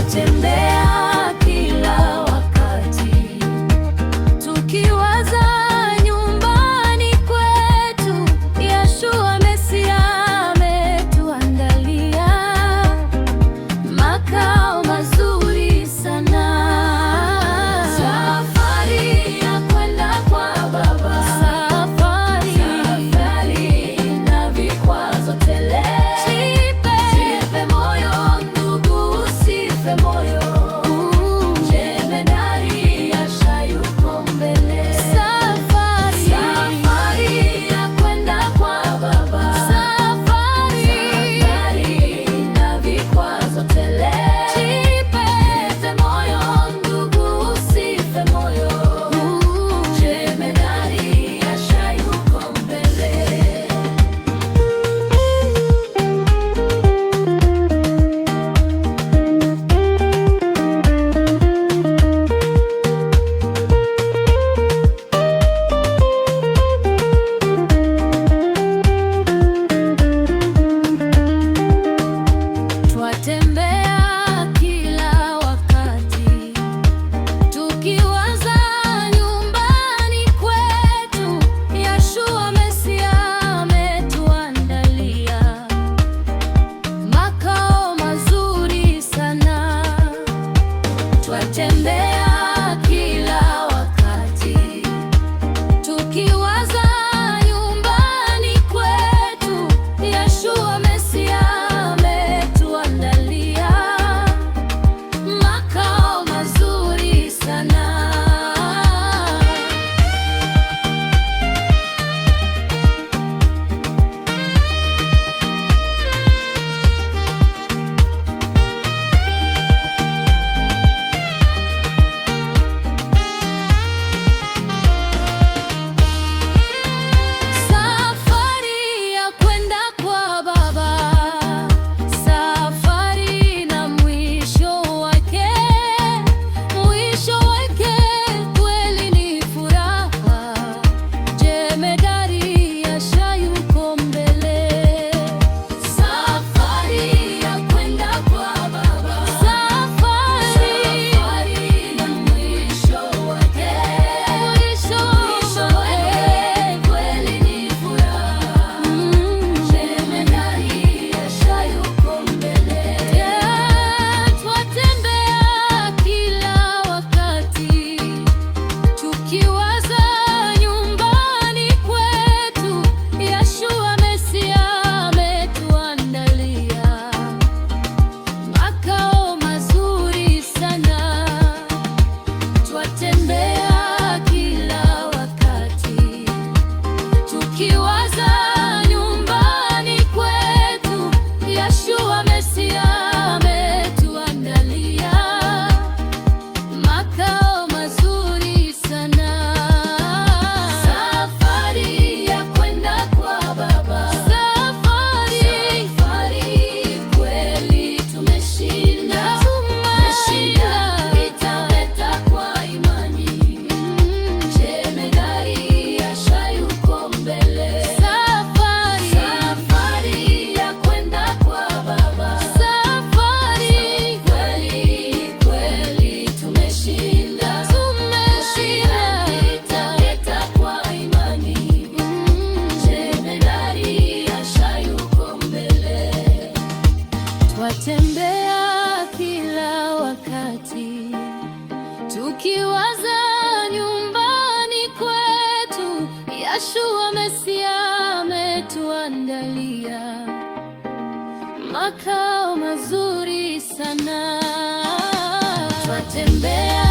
twatembea kila wakati, tukiwaza nyumbani kwetu. Yeshua Mesia ametuandalia makao mazuri sana. Safari ya kwenda kwa Baba, safari na vikwazo tele. Jipe moyo ndugu, usife moyo. Jemedari Asha yuko mbele. Safari ya kwenda kwa Baba, safari na vikwazo tele. Jipe moyo ndugu, usife moyo. Jemedari Asha yuko mbele. Twatembea kila wakati, tukiwaza nyumbani kwetu. Yeshua Mesia ametuandalia makao mazuri sana. Twatembea kila wakati, tukiwaza nyumbani kwetu. Yeshua Mesia ametuandalia makao mazuri sana. Safari ya kwenda kwa Baba, safari na mwisho wake kweli ni furaha. Jemedari Asha yuko mbele. Safari ya kwenda kwa Baba, safari na mwisho wake kweli ni furaha. Jemedari Asha yuko mbele. Twatembea kila wakati, tukiwaza nyumbani kwetu. Yeshua Mesia ametuandalia makao mazuri sana. Twatembea kila wakati, tukiwaza nyumbani kwetu. Yeshua Mesia ametuandalia makao mazuri sana. Safari ya kwenda kwa Baba, safari kweli tumeshinda. Italeta kwa imani. Jemedari Asha yuko mbele. Safari ya kwenda kwa Baba, safari kweli tumeshinda. Italeta kwa imani. Jemedari Asha yuko mbele. Twatembea kila wakati, tukiwaza nyumbani kwetu. Yeshua Mesia ametuandalia makao mazuri sana. Twatembea